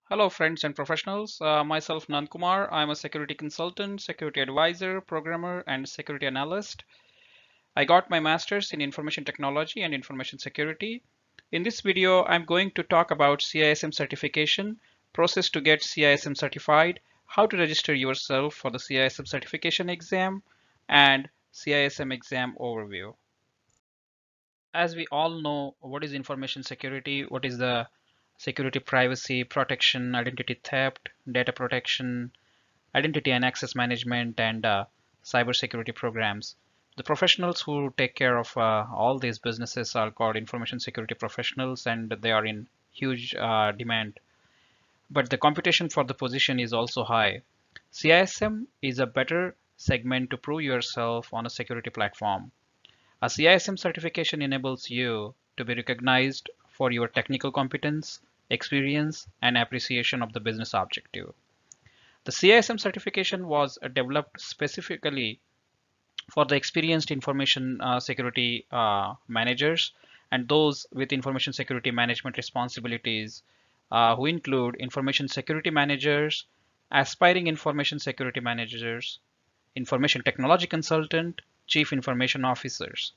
Hello, friends and professionals. Myself, Nankumar. I'm a security consultant, security advisor, programmer, and security analyst. I got my master's in information technology and information security. In this video, I'm going to talk about CISM certification, process to get CISM certified, how to register yourself for the CISM certification exam, and CISM exam overview. As we all know, what is information security, what is the security, privacy protection, identity theft, data protection, identity and access management, and cybersecurity programs. The professionals who take care of all these businesses are called information security professionals, and they are in huge demand. But the competition for the position is also high. CISM is a better segment to prove yourself on a security platform. A CISM certification enables you to be recognized for your technical competence, experience, and appreciation of the business objective. The CISM certification was developed specifically for the experienced information security managers and those with information security management responsibilities, who include information security managers, aspiring information security managers, information technology consultant, chief information officers.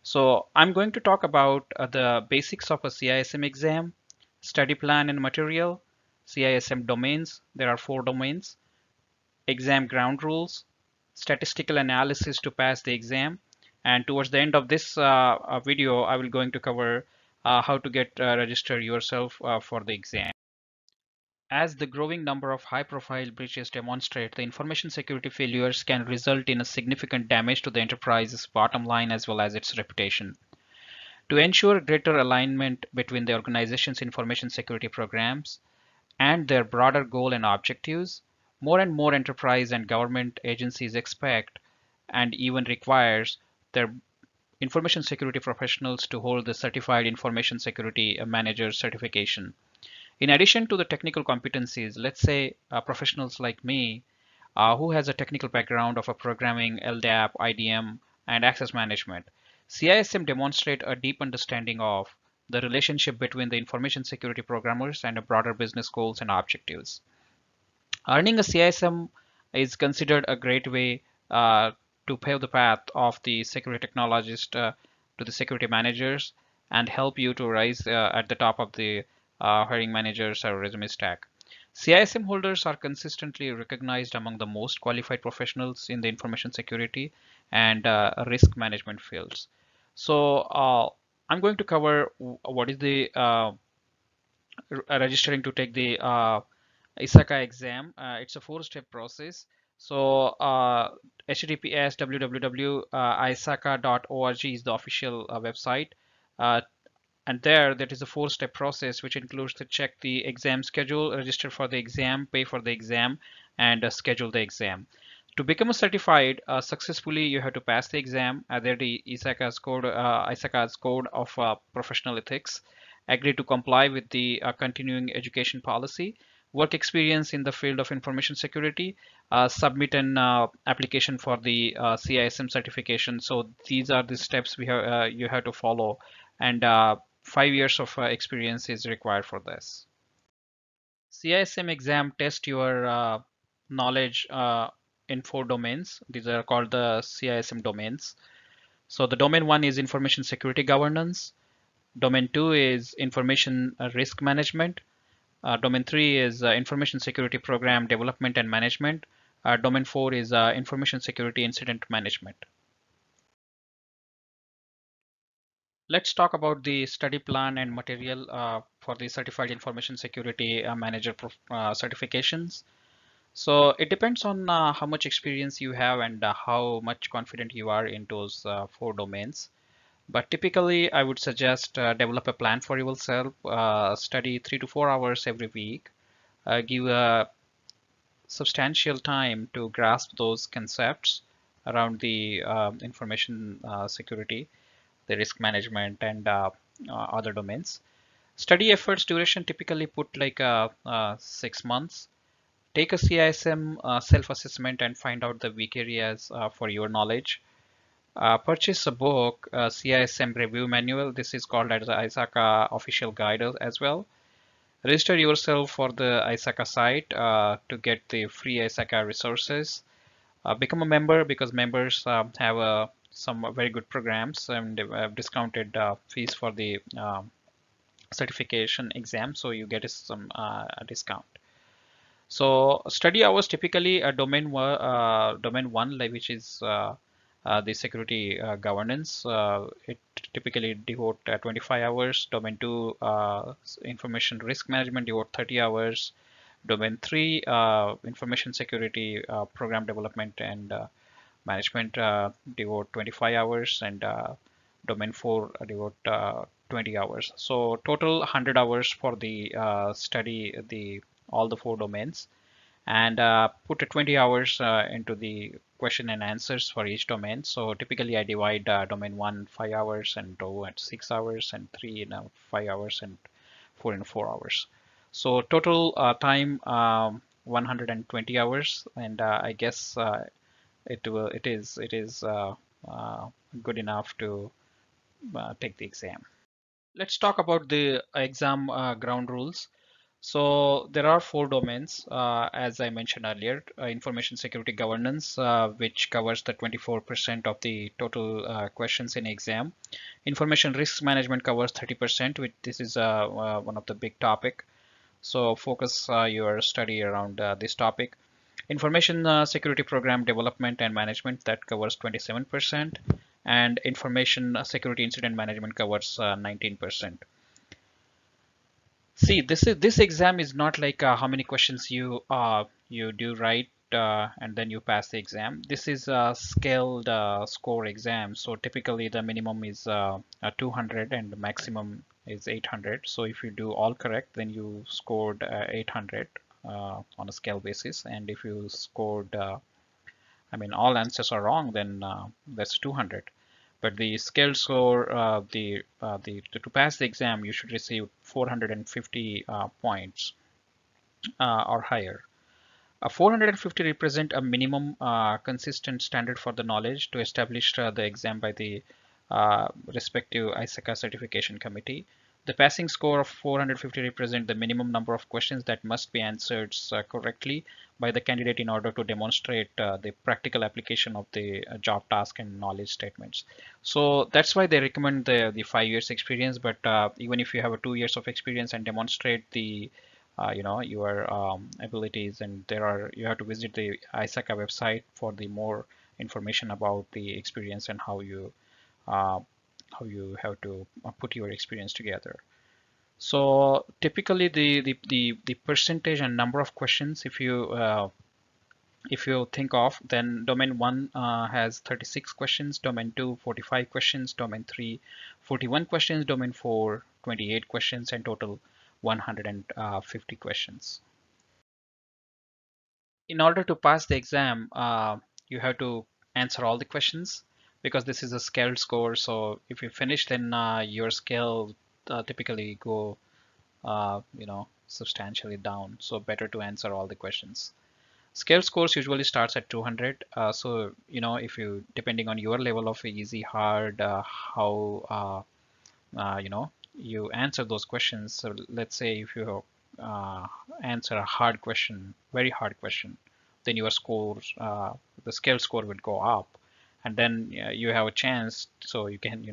So I'm going to talk about the basics of a CISM exam, study plan and material, CISM domains. There are 4 domains: exam ground rules, statistical analysis to pass the exam, and towards the end of this video, I will going to cover how to get register yourself for the exam. As the growing number of high-profile breaches demonstrate, the information security failures can result in a significant damage to the enterprise's bottom line as well as its reputation. To ensure greater alignment between the organization's information security programs and their broader goal and objectives, more and more enterprise and government agencies expect and even requires their information security professionals to hold the Certified Information Security Manager certification. In addition to the technical competencies, let's say professionals like me, who has a technical background of a programming, LDAP, IDM, and access management, CISM demonstrate a deep understanding of the relationship between the information security programmers and a broader business goals and objectives. Earning a CISM is considered a great way to pave the path of the security technologist to the security managers and help you to rise at the top of the hiring managers or resume stack. CISM holders are consistently recognized among the most qualified professionals in the information security and risk management fields. So I'm going to cover what is the registering to take the ISACA exam. It's a 4-step process. So https www.isaca.org is the official website. Uh, and there, that is a 4-step process, which includes to check the exam schedule, register for the exam, pay for the exam, and schedule the exam. To become a certified successfully, you have to pass the exam, adhere the ISACA's code of professional ethics, agree to comply with the continuing education policy, work experience in the field of information security, submit an application for the CISM certification. So these are the steps you have to follow, and 5 years of experience is required for this. CISM exam test your knowledge in 4 domains. These are called the CISM domains. So the domain 1 is information security governance. Domain 2 is information risk management. Domain 3 is information security program development and management. Domain 4 is information security incident management. Let's talk about the study plan and material for the Certified Information Security Manager certifications. So it depends on how much experience you have and how much confident you are in those 4 domains. But typically, I would suggest develop a plan for yourself, study 3 to 4 hours every week, give a substantial time to grasp those concepts around the information security, the risk management, and other domains. Study efforts duration typically put like 6 months. Take a CISM self-assessment and find out the weak areas for your knowledge. Purchase a book, CISM review manual. This is called as the ISACA official guide as well. Register yourself for the ISACA site to get the free ISACA resources. Become a member because members have some very good programs and discounted fees for the certification exam, so you get some discount. So study hours typically a domain one, like which is the security governance. It typically devote 25 hours. Domain two, information risk management, devote 30 hours. Domain three, information security program development and management, devote 25 hours, and domain four devote 20 hours. So total 100 hours for the study the all the four domains, and put 20 hours into the question and answers for each domain. So typically I divide domain 1 5 hours, and 2 at 6 hours, and 3 in 5 hours, and 4 in 4 hours. So total time 120 hours, and I guess it is good enough to take the exam. Let's talk about the exam ground rules. So there are four domains, as I mentioned earlier. Information security governance, which covers the 24% of the total questions in exam. Information risk management covers 30%, which this is one of the big topic. So focus your study around this topic. Information security program development and management, that covers 27%, and information security incident management covers 19%. See, this exam is not like how many questions you do right and then you pass the exam. This is a scaled score exam. So typically the minimum is 200 and the maximum is 800. So if you do all correct, then you scored 800 on a scale basis. And if you scored, I mean, all answers are wrong, then that's 200. But the scale score, to pass the exam, you should receive 450 points or higher. 450 represent a minimum consistent standard for the knowledge to establish the exam by the respective ISACA certification committee. The passing score of 450 represent the minimum number of questions that must be answered correctly by the candidate in order to demonstrate the practical application of the job task and knowledge statements. So that's why they recommend the 5 years experience. But even if you have a 2 years of experience and demonstrate the your abilities, and you have to visit the ISACA website for the more information about the experience and uh, how you have to put your experience together. So typically the percentage and number of questions, if you think of, then domain 1 has 36 questions, domain 2 45 questions, domain 3 41 questions, domain 4 28 questions, and total 150 questions. In order to pass the exam, you have to answer all the questions because this is a scaled score. So if you finish, then your scale typically go, substantially down. So better to answer all the questions. Scale scores usually starts at 200. So if you, depending on your level of easy, hard, how you answer those questions. So let's say if you answer a hard question, very hard question, then your scores, the scale score would go up, and then you have a chance. So you can,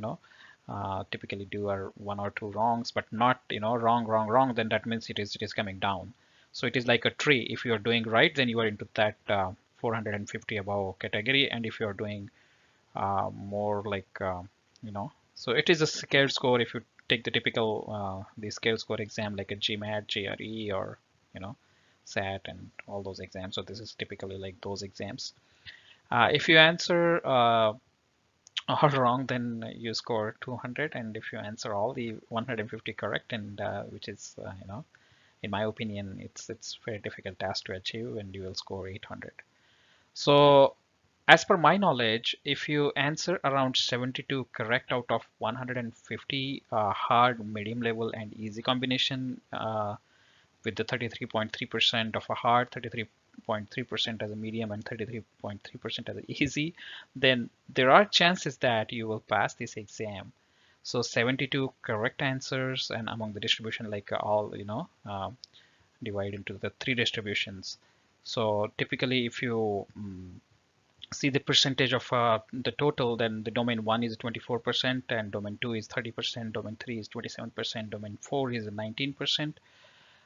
typically do one or two wrongs, but not, wrong, wrong, wrong. Then that means it is coming down. So it is like a tree. If you are doing right, then you are into that 450 above category, and if you are doing more like so it is a scale score. If you take the typical the scale score exam like a GMAT, GRE, or SAT and all those exams, so this is typically like those exams. If you answer all wrong, then you score 200, and if you answer all the 150 correct, and which is in my opinion, it's very difficult task to achieve, and you will score 800. So as per my knowledge, if you answer around 72 correct out of 150, hard, medium level, and easy combination, with the 33.3% of a hard, 33.3% as a medium, and 33.3% as an easy, then there are chances that you will pass this exam. So 72 correct answers, and among the distribution, like all, divide into the three distributions. So typically, if you see the percentage of the total, then the domain 1 is 24%, and domain 2 is 30%, domain 3 is 27%, domain 4 is 19%.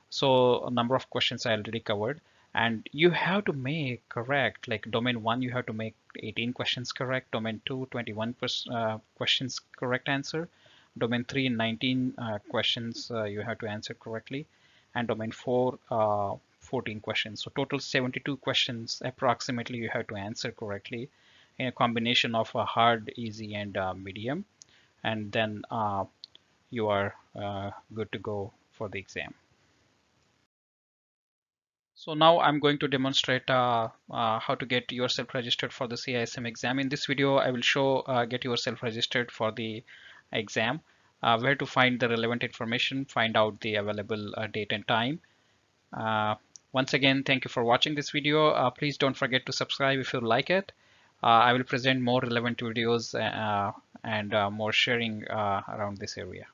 So a number of questions I already covered, and you have to make correct, like domain 1 you have to make 18 questions correct, domain 2 21 questions correct answer, domain 3 19 questions you have to answer correctly, and domain 4 14 questions. So total 72 questions approximately you have to answer correctly in a combination of a hard, easy, and medium, and then you are good to go for the exam. So now I'm going to demonstrate how to get yourself registered for the CISM exam. In this video, I will show get yourself registered for the exam, where to find the relevant information, find out the available date and time. Uh, Once again, thank you for watching this video. Please don't forget to subscribe if you like it. I will present more relevant videos and more sharing around this area.